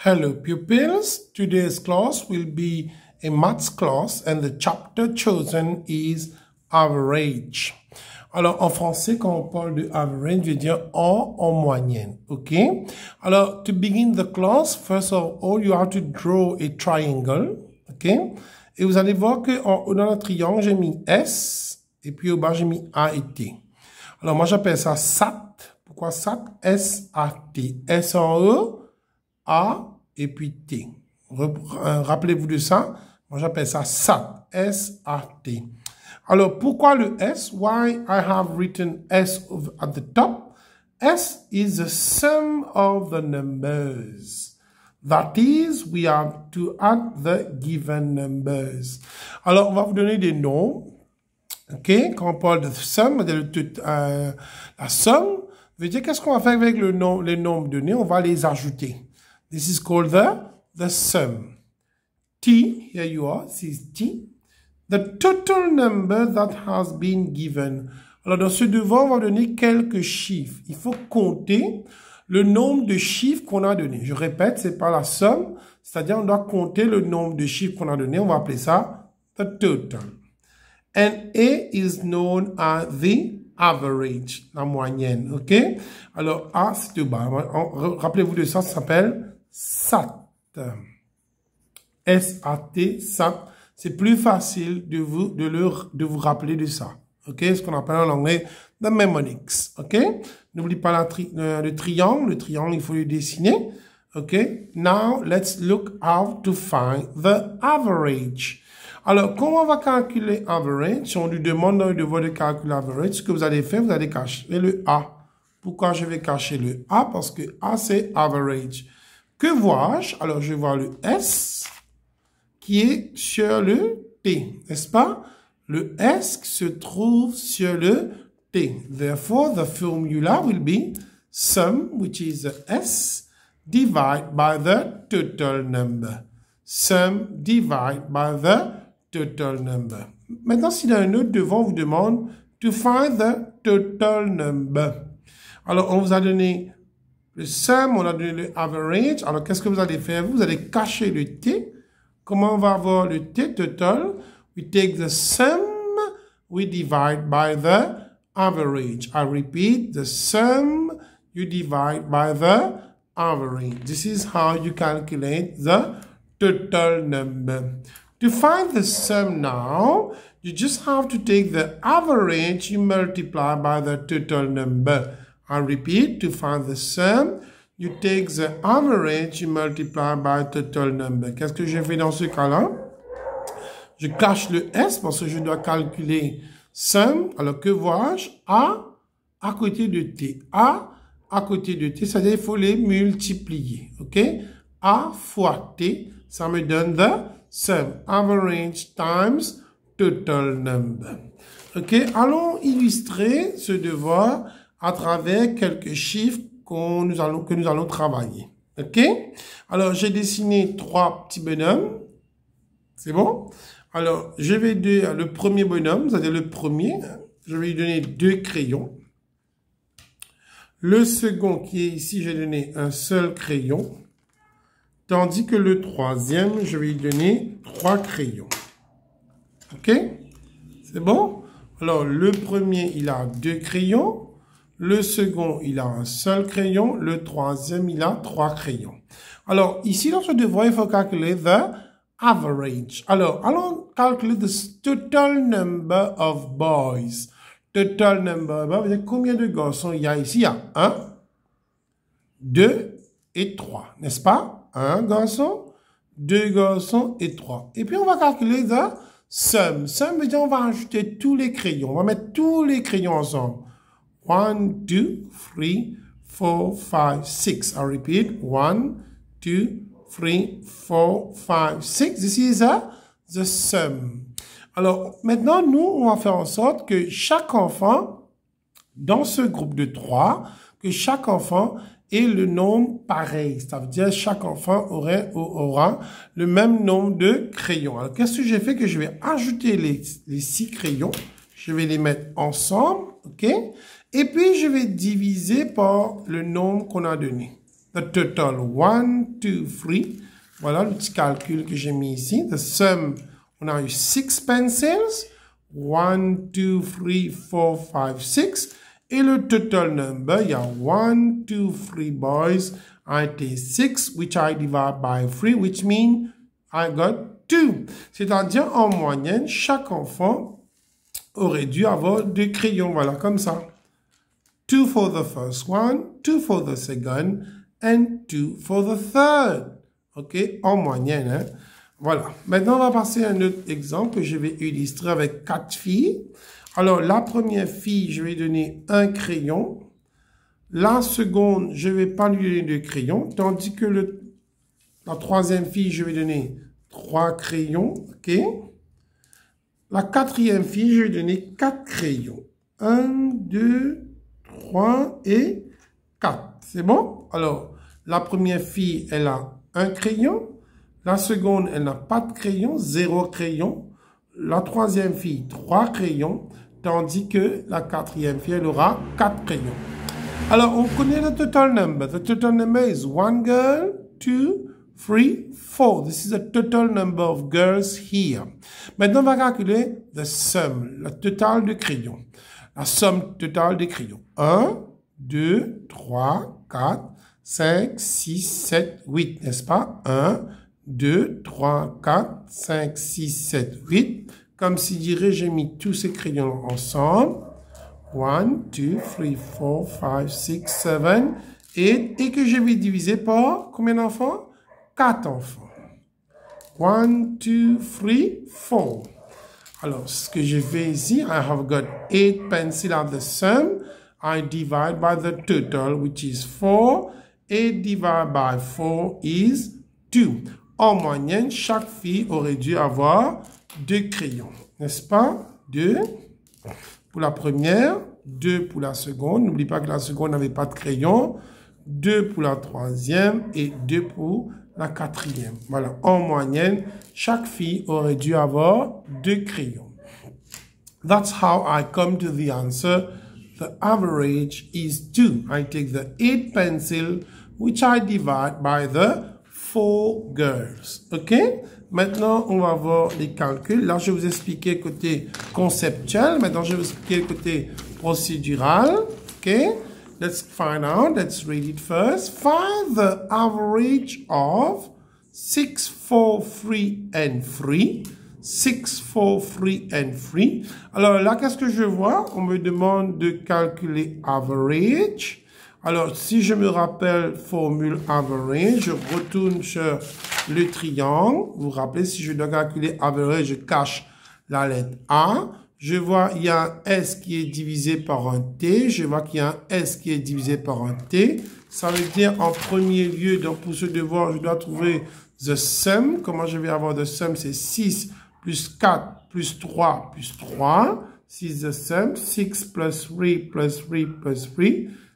Hello pupils, today's class will be a maths class and the chapter chosen is average. Alors en français, quand on parle de average, je veux dire en moyenne, ok? Alors to begin the class, first of all, you have to draw a triangle, ok? Et vous allez voir que dans le triangle, j'ai mis S et puis au bas, j'ai mis A et T. Alors moi, j'appelle ça SAT. Pourquoi SAT? S-A-T. S en E, A et puis T. Rappelez-vous de ça. Moi, j'appelle ça SAT. S-A-T. Alors, pourquoi le S? Why I have written S at the top? S is the sum of the numbers. That is, we have to add the given numbers. Alors, on va vous donner des noms. OK? Quand on parle de somme, la somme, veut dire qu'est-ce qu'on va faire avec les nombres donnés? On va les ajouter. This is called the sum. T, here you are, this is T. The total number that has been given. Alors, dans ce devoir, on va donner quelques chiffres. Il faut compter le nombre de chiffres qu'on a donné. Je répète, c'est pas la somme, c'est-à-dire on doit compter le nombre de chiffres qu'on a donné. On va appeler ça the total. And A is known as the average, la moyenne, ok? Alors, A, c'est au bas. Rappelez-vous de ça, ça s'appelle SAT. S-A-T, SAT. C'est plus facile de vous rappeler de ça, ok? Ce qu'on appelle en anglais the mnemonics, ok? N'oublie pas le triangle. Le triangle, il faut le dessiner, ok? Now, let's look how to find the average. Alors, comment on va calculer average? Si on lui demande dans le devoir de calculer average, ce que vous allez faire, vous allez cacher le A. Pourquoi je vais cacher le A? Parce que A, c'est average. Que vois-je? Alors, je vois le S qui est sur le T, n'est-ce pas? Le S se trouve sur le T. Therefore, the formula will be sum, which is the S, divided by the total number. Sum divided by the total number. Maintenant, si dans un autre devoir, on vous demande to find the total number. Alors, on vous a donné le sum, on a donné le average. Alors, qu'est-ce que vous allez faire? Vous allez cacher le T. Comment on va avoir le T total? We take the sum, we divide by the average. I repeat, the sum, you divide by the average. This is how you calculate the total number. To find the sum now, you just have to take the average, you multiply by the total number. I repeat, to find the sum, you take the average, you multiply by total number. Qu'est-ce que je fais dans ce cas-là? Je cache le S parce que je dois calculer sum. Alors, que vois-je? A à côté de T. A à côté de T, c'est-à-dire il faut les multiplier. OK? A fois T, ça me donne the sum. Average times total number. OK? Allons illustrer ce devoir à travers quelques chiffres que nous allons travailler. OK? Alors, j'ai dessiné 3 petits bonhommes. C'est bon? Alors, je vais dire le premier bonhomme, c'est-à-dire le premier, je vais lui donner 2 crayons. Le second qui est ici, je vais donner un seul crayon. Tandis que le troisième, je vais lui donner 3 crayons. OK? C'est bon? Alors, le premier, il a 2 crayons. Le second, il a un seul crayon. Le troisième, il a 3 crayons. Alors, ici, dans ce devoir, il faut calculer the average. Alors, allons calculer the total number of boys. Total number, vous voyez combien de garçons il y a ici? Il y a 1, 2 et 3, n'est-ce pas? 1 garçon, 2 garçons et 3. Et puis, on va calculer the sum. Sum veut dire on va ajouter tous les crayons. On va mettre tous les crayons ensemble. 1, 2, 3, 4, 5, 6. I repeat. 1, 2, 3, 4, 5, 6. This is the sum. Alors, maintenant, nous, on va faire en sorte que chaque enfant, dans ce groupe de 3, que chaque enfant ait le nombre pareil. Ça veut dire chaque enfant aura le même nombre de crayons. Alors, qu'est-ce que j'ai fait? Que je vais ajouter les 6 crayons. Je vais les mettre ensemble, OK? Et puis, je vais diviser par le nombre qu'on a donné. The total 1, 2, 3. Voilà le petit calcul que j'ai mis ici. The sum, on a eu 6 pencils. 1, 2, 3, 4, 5, 6. Et le total number, il y a 1, 2, 3 boys. I take 6, which I divide by 3, which means I got 2. C'est-à-dire, en moyenne, chaque enfant aurait dû avoir 2 crayons. Voilà, comme ça. 2 for the first one, 2 for the second, and 2 for the third. OK? En moyenne, hein? Voilà. Maintenant, on va passer à un autre exemple que je vais illustrer avec 4 filles. Alors, la première fille, je vais donner un crayon. La seconde, je ne vais pas lui donner de crayon. Tandis que la troisième fille, je vais donner 3 crayons. OK? La quatrième fille, je vais donner 4 crayons. 1, 2, 3 et 4. C'est bon? Alors, la première fille, elle a un crayon. La seconde, elle n'a pas de crayon, 0 crayon. La troisième fille, 3 crayons. Tandis que la quatrième fille, elle aura 4 crayons. Alors, on connaît le total number. The total number is 1 girl, 2, 3, 4. This is the total number of girls here. Maintenant, on va calculer the sum, le total de crayons. La somme totale des crayons. 1, 2, 3, 4, 5, 6, 7, 8, n'est-ce pas? 1, 2, 3, 4, 5, 6, 7, 8. Comme si dirait, j'ai mis tous ces crayons ensemble. 1, 2, 3, 4, 5, 6, 7, 8. Et que je vais diviser par combien d'enfants? 4 enfants. 1, 2, 3, 4. Alors, ce que je fais ici, I have got 8 pencils at the sum. I divide by the total, which is 4. 8 divided by 4 is 2. En moyenne, chaque fille aurait dû avoir 2 crayons. N'est-ce pas? 2 pour la première, 2 pour la seconde. N'oublie pas que la seconde n'avait pas de crayon. 2 pour la troisième et 2 pour la quatrième. Voilà, en moyenne, chaque fille aurait dû avoir 2 crayons. That's how I come to the answer. The average is 2. I take the 8 pencil, which I divide by the 4 girls. OK? Maintenant, on va voir les calculs. Là, je vais vous expliquer le côté conceptuel. Maintenant, je vais vous expliquer le côté procédural. OK? Let's find out. Let's read it first. Find the average of 6, 4, 3, and 3. 6, 4, 3, and 3. Alors là, qu'est-ce que je vois? On me demande de calculer average. Alors, si je me rappelle formule average, je retourne sur le triangle. Vous vous rappelez, si je dois calculer average, je cache la lettre A. Je vois, il y a un S qui est divisé par un T. Je vois qu'il y a un S qui est divisé par un T. Ça veut dire, en premier lieu, donc pour ce devoir, je dois trouver the sum. Comment je vais avoir the sum? C'est 6 plus 4 plus 3 plus 3. 6 the sum. 6 plus 3 plus 3 plus 3.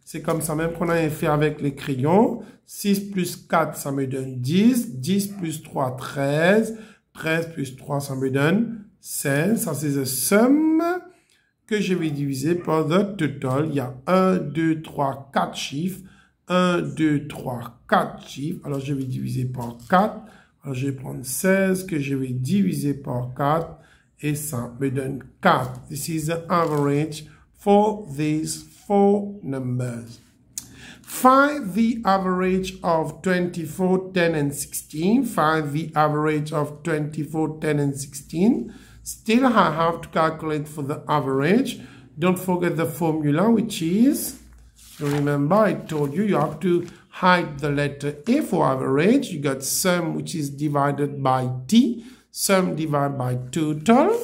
C'est comme ça même qu'on a fait avec les crayons. 6 plus 4, ça me donne 10. 10 plus 3, 13. 13 plus 3, ça me donne 16. Ça, c'est the sum que je vais diviser par the total. Il y a 1, 2, 3, 4 chiffres. 1, 2, 3, 4 chiffres. Alors, je vais diviser par 4. Alors, je vais prendre 16 que je vais diviser par 4. Et ça me donne 4. This is the average for these 4 numbers. Find the average of 24, 10, and 16. Find the average of 24, 10, and 16. Still, I have to calculate for the average. Don't forget the formula, which is, remember, I told you, you have to hide the letter A for average. You got sum, which is divided by T. Sum divided by total.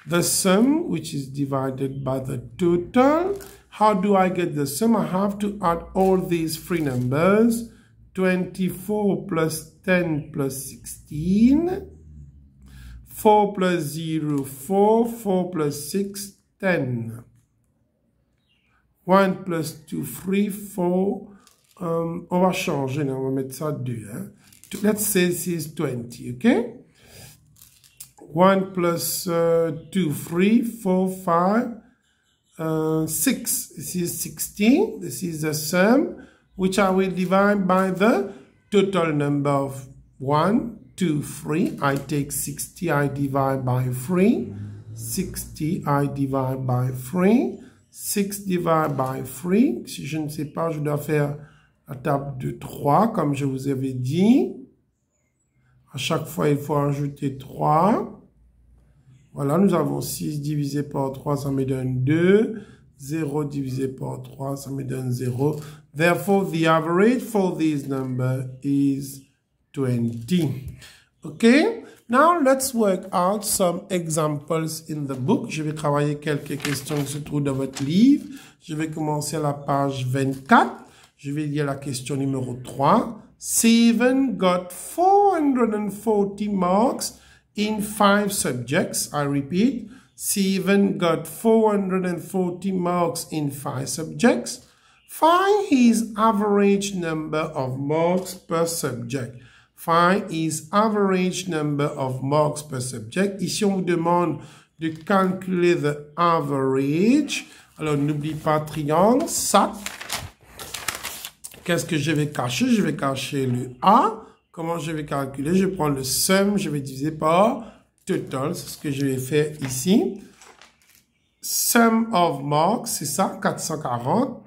The sum, which is divided by the total. How do I get the sum? I have to add all these 3 numbers. 24 plus 10 plus 16. 4 plus 0, 4. 4 plus 6, 10. 1 plus 2, 3, 4. On va changer, on va mettre ça 2. Hein? Let's say this is 20, okay? 1 plus 2, 3, 4, 5, 6. This is 16. This is the sum. which I will divide by the total number of 1, 2, 3. I take 60, I divide by 3. 60, I divide by 3. 6 divided by 3. Si je ne sais pas, je dois faire la table de 3, comme je vous avais dit. À chaque fois, il faut ajouter 3. Voilà, nous avons 6 divisé par 3, ça me donne 2. 0 divisé par 3, ça me donne 0. Therefore, the average for this number is 20. Okay? Now, let's work out some examples in the book. Je vais travailler quelques questions qui se trouvent dans votre livre. Je vais commencer à la page 24. Je vais lire la question numéro 3. Stephen got 440 marks in 5 subjects. I repeat, Stephen got 440 marks in 5 subjects. Find his average number of marks per subject. Find his average number of marks per subject. Ici, on vous demande de calculer the average. Alors, n'oublie pas triangle, SAT. Qu'est-ce que je vais cacher? Je vais cacher le A. Comment je vais calculer? Je prends le sum, je vais diviser par total. C'est ce que je vais faire ici. Sum of marks, c'est ça, 440.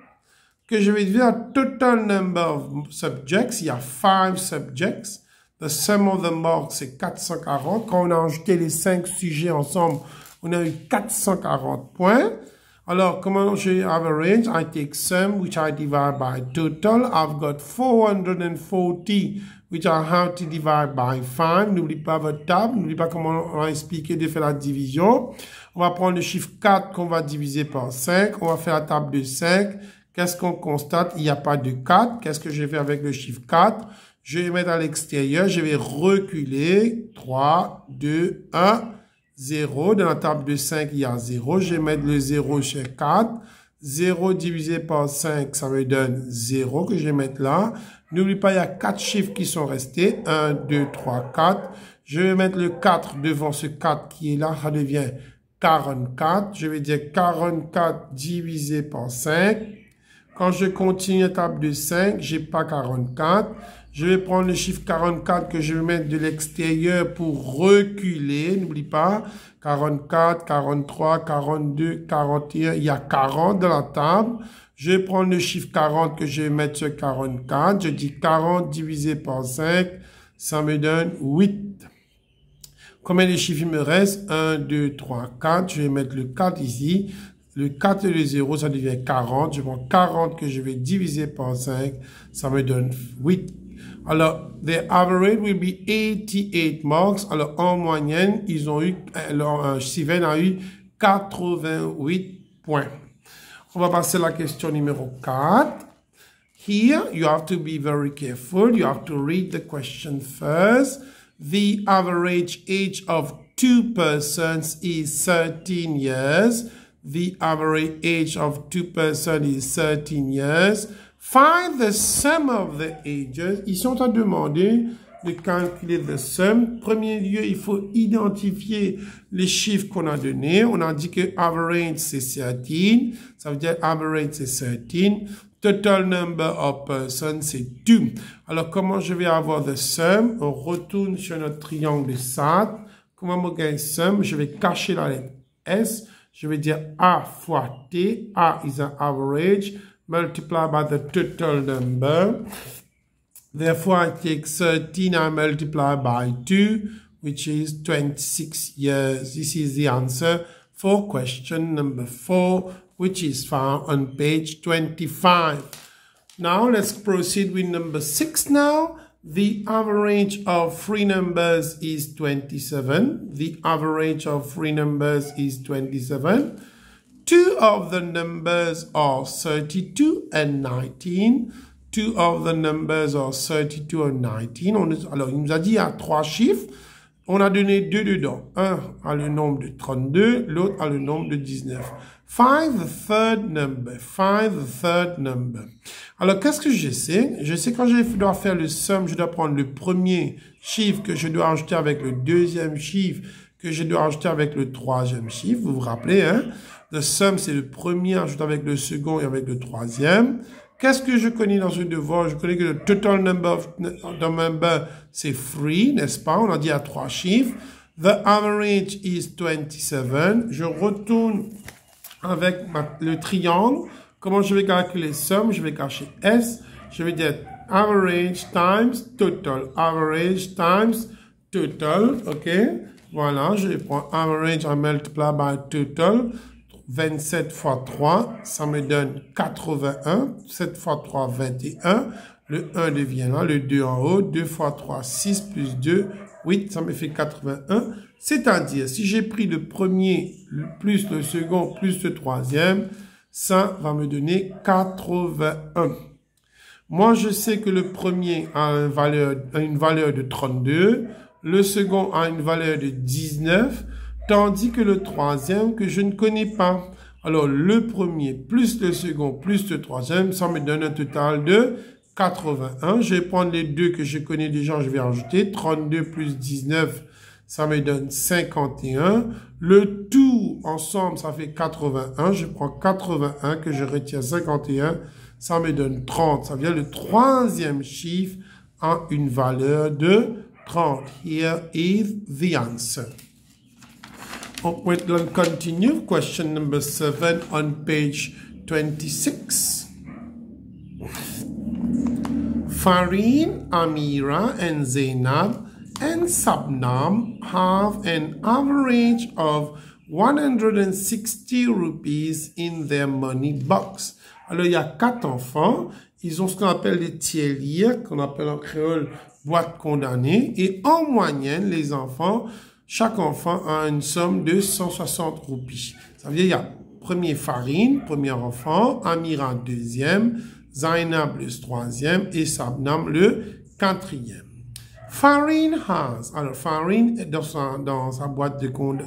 Que je vais diviser par total number of subjects. Il y a 5 subjects. The sum of the marks, c'est 440. Quand on a ajouté les 5 sujets ensemble, on a eu 440 points. Alors, comment j'ai average? I take sum, which I divide by total. I've got 440, which I have to divide by 5. N'oublie pas votre table. N'oublie pas comment on a expliqué de faire la division. On va prendre le chiffre 4 qu'on va diviser par 5. On va faire la table de 5. Qu'est-ce qu'on constate? Il n'y a pas de 4. Qu'est-ce que je vais faire avec le chiffre 4? Je vais mettre à l'extérieur. Je vais reculer. 3, 2, 1, 0. Dans la table de 5, il y a 0. Je vais mettre le 0 chez 4. 0 divisé par 5, ça me donne 0 que je vais mettre là. N'oublie pas, il y a 4 chiffres qui sont restés. 1, 2, 3, 4. Je vais mettre le 4 devant ce 4 qui est là. Ça devient 44. Je vais dire 44 divisé par 5. Quand je continue la table de 5, j'ai pas 44. Je vais prendre le chiffre 44 que je vais mettre de l'extérieur pour reculer. N'oublie pas, 44, 43, 42, 41. Il y a 40 dans la table. Je vais prendre le chiffre 40 que je vais mettre sur 44. Je dis 40 divisé par 5. Ça me donne 8. Combien de chiffres il me reste? 1, 2, 3, 4. Je vais mettre le 4 ici. Le 4 et le 0, ça devient 40. Je prends 40 que je vais diviser par 5. Ça me donne 8. Alors, the average will be 88 marks. Alors, en moyenne, ils ont eu, Steven a eu 88 points. On va passer à la question numéro 4. Here, you have to be very careful. You have to read the question first. The average age of 2 persons is 13 years. The average age of 2 persons is 13 years. Find the sum of the ages. Ils sont à demander de calculer the sum. Premier lieu, il faut identifier les chiffres qu'on a donnés. On a dit que average, c'est 13. Ça veut dire average, c'est 13. Total number of persons, c'est 2. Alors, comment je vais avoir the sum? On retourne sur notre triangle de SAT. Comment on gagne sum? Je vais cacher la lettre S. Je vais dire A fois T. A is an average. Multiply by the total number. Therefore, I take 13 and multiply by 2, which is 26 years. This is the answer for question number 4, which is found on page 25. Now, let's proceed with number 6 now. The average of 3 numbers is 27. The average of 3 numbers is 27. 2 of the numbers are 32 and 19. 2 of the numbers are 32 and 19. Alors, il nous a dit il y a 3 chiffres. On a donné 2 dedans. Un a le nombre de 32, l'autre a le nombre de 19. Find the third number. Find the third number. Alors, qu'est-ce que je sais? Je sais quand je dois faire le sum, je dois prendre le premier chiffre que je dois ajouter avec le deuxième chiffre que je dois ajouter avec le troisième chiffre. Vous vous rappelez, hein? The sum, c'est le premier ajouté avec le second et avec le troisième. Qu'est-ce que je connais dans ce devoir? Je connais que le total number c'est 3, n'est-ce pas? On a dit à 3 chiffres. The average is 27. Je retourne avec le triangle. Comment je vais calculer somme? Je vais cacher S. Je vais dire average times total. Average times total. OK? Voilà, je prends average, I multiply by total. 27 fois 3, ça me donne 81. 7 fois 3, 21. Le 1 devient là, le 2 en haut. 2 fois 3, 6 plus 2, 8. Ça me fait 81. C'est-à-dire, si j'ai pris le premier plus le second plus le troisième, ça va me donner 81. Moi, je sais que le premier a une valeur de 32. Le second a une valeur de 19. Tandis que le troisième que je ne connais pas. Alors, le premier plus le second plus le troisième, ça me donne un total de 81. Je vais prendre les deux que je connais déjà, je vais rajouter. 32 plus 19, ça me donne 51. Le tout ensemble, ça fait 81. Je prends 81 que je retire 51. Ça me donne 30. Ça vient le troisième chiffre a une valeur de 30. Here is the answer. We'll continue. Question number 7 on page 26. Farin, Amira, and Zainab and Sabnam have an average of 160 rupees in their money box. Alors, il y a 4 enfants. Ils ont ce qu'on appelle des tiers-liens, qu'on appelle en créole boîte condamnée. Et en moyenne, les enfants, chaque enfant a une somme de 160 roupies. Ça veut dire, il y a premier Farine, premier enfant, Amira, deuxième, Zainab, le troisième, et Sabnam, le quatrième. Farine has, alors Farine, dans sa boîte de compte,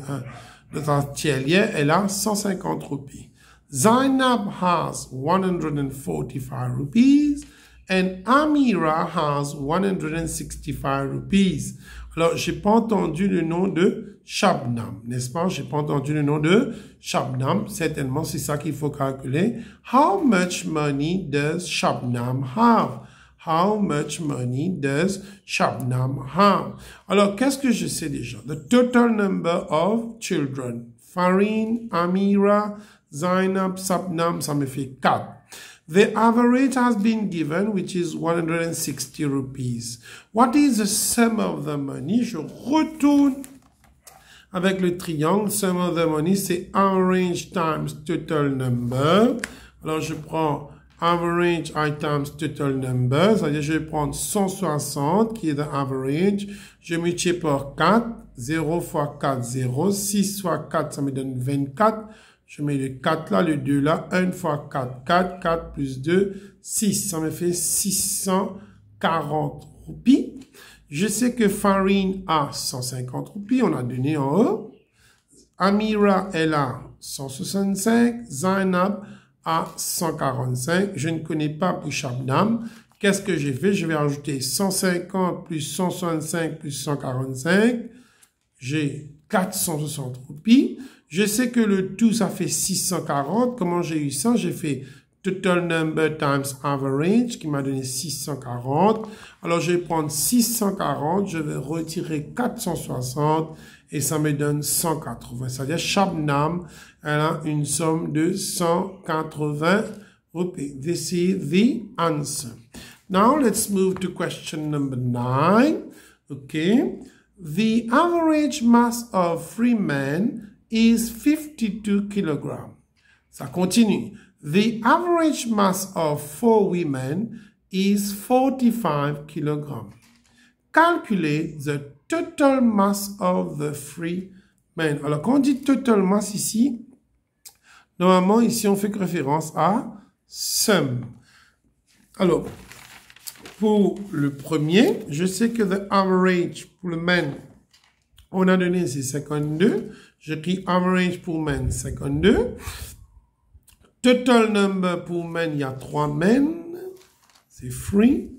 dans sa tiers-lieu, elle a 150 roupies. Zainab has 145 rupees, and Amira has 165 rupees. Alors, j'ai pas entendu le nom de Shabnam, n'est-ce pas? J'ai pas entendu le nom de Shabnam. Certainement, c'est ça qu'il faut calculer. How much money does Shabnam have? How much money does Shabnam have? Alors, qu'est-ce que je sais déjà? The total number of children. Farin, Amira, Zainab, Sabnam, ça me fait 4. The average has been given, which is 160 rupees. What is the sum of the money? Je retourne avec le triangle. Sum of the money, c'est average times total number. Alors, je prends average I times total number. C'est-à-dire, je vais prendre 160, qui est the average. Je multiplie par 4. 0 fois 4, 0. 6 fois 4, ça me donne 24. Je mets le 4 là, le 2 là, 1 fois 4, 4, 4 plus 2, 6. Ça me fait 640 roupies. Je sais que Farine a 150 roupies, on a donné en haut. Amira, elle a 165. Zainab a 145. Je ne connais pas pour Shabnam. Qu'est-ce que j'ai fait? Je vais ajouter 150 plus 165 plus 145. J'ai 460 roupies. Je sais que le tout, ça fait 640. Comment j'ai eu ça? J'ai fait total number times average, qui m'a donné 640. Alors, je vais prendre 640, je vais retirer 460, et ça me donne 180. C'est-à-dire, Shabnam, elle a une somme de 180 roupies. This is the answer. Now, let's move to question number 9. Okay. The average mass of 3 men is 52 kilograms. Ça continue. The average mass of 4 women is 45 kilograms. Calculate the total mass of the 3 men. Alors, quand on dit total mass ici, normalement, ici, on fait référence à sum. Alors, pour le premier, je sais que the average pour le men, on a donné, c'est 52. J'écris average pour men, 52. Total number pour men, il y a 3 men. C'est 3.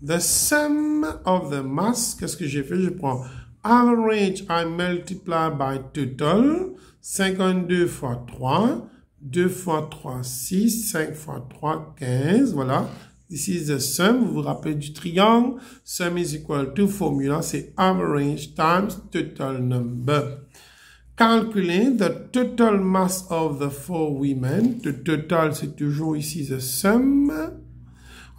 The sum of the mass, qu'est-ce que j'ai fait? Je prends average, I multiply by total. 52 fois 3. 2 fois 3, 6, 5 fois 3, 15, voilà. This is the sum, vous vous rappelez du triangle. Sum is equal to formula, c'est average times total number. Calculer the total mass of the 4 women. Le total, c'est toujours ici the sum.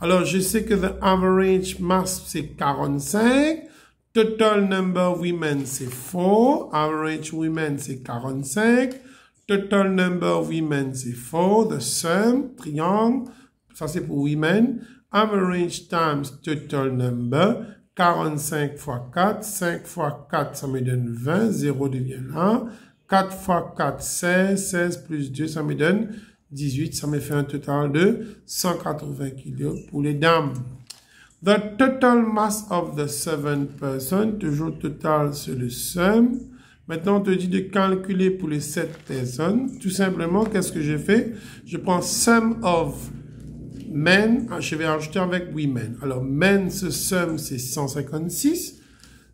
Alors, je sais que the average mass, c'est 45. Total number of women, c'est 4. Average women, c'est 45. Total number of women, c'est 4. The sum, triangle, ça c'est pour women. Average times total number, 45 fois 4. 5 fois 4, ça me donne 20. 0 devient là. 4 fois 4, 16. 16 plus 2, ça me donne 18. Ça me fait un total de 180 kg pour les dames. The total mass of the 7 persons, toujours total sur le sum. Maintenant, on te dit de calculer pour les 7 personnes. Tout simplement, qu'est-ce que j'ai fait? Je prends sum of men, je vais ajouter avec women. Alors, men, ce sum, c'est 156.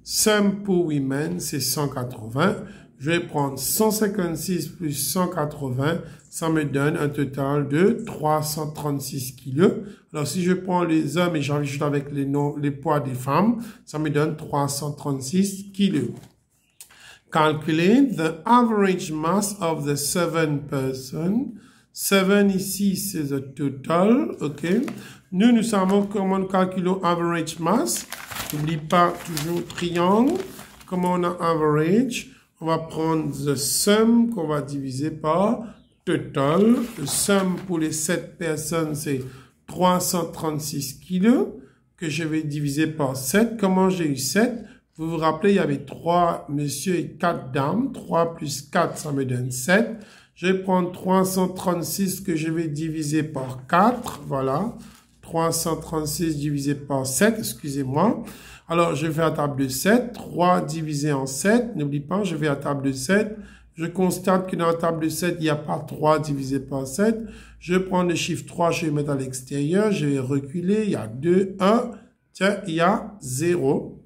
Sum pour women, c'est 180. Je vais prendre 156 plus 180, ça me donne un total de 336 kg. Alors, si je prends les hommes et j'ajoute avec les poids des femmes, ça me donne 336 kg. Calculate the average mass of the 7 persons. 7 ici, c'est the total, ok. Nous savons comment nous calculons average mass. N'oublie pas toujours triangle. Comment on a average? On va prendre the sum qu'on va diviser par total. Le sum pour les 7 personnes, c'est 336 kg que je vais diviser par 7. Comment j'ai eu 7? Vous vous rappelez, il y avait 3 messieurs et 4 dames. 3 plus 4, ça me donne 7. Je vais prendre 336 que je vais diviser par 4. Voilà. 336 divisé par 7, excusez-moi. Alors, je vais à table de 7. 3 divisé en 7. N'oublie pas, je vais à table de 7. Je constate que dans la table de 7, il n'y a pas 3 divisé par 7. Je prends le chiffre 3, je vais mettre à l'extérieur. Je vais reculer. Il y a 2, 1. Tiens, il y a 0.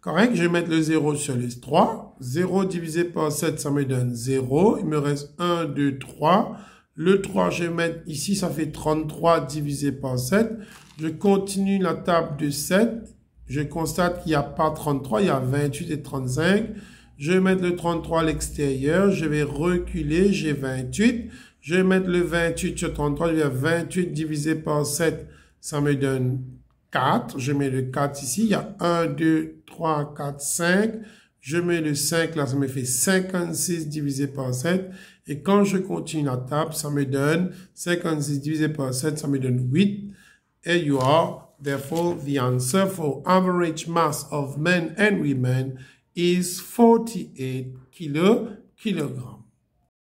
Correct, je vais mettre le 0 sur les 3. 0 divisé par 7, ça me donne 0. Il me reste 1, 2, 3. Le 3, je vais mettre ici, ça fait 33 divisé par 7. Je continue la table de 7. Je constate qu'il n'y a pas 33, il y a 28 et 35. Je vais mettre le 33 à l'extérieur. Je vais reculer, j'ai 28. Je vais mettre le 28 sur 33. Il y a 28 divisé par 7, ça me donne 4. Je mets le 4 ici. Il y a 1, 2, 3, 4, 5. Je mets le 5 là, ça me fait 56 divisé par 7. Et quand je continue la table, ça me donne 56 divisé par 7, ça me donne 8. Et you are, therefore, the answer for average mass of men and women is 48 kilograms.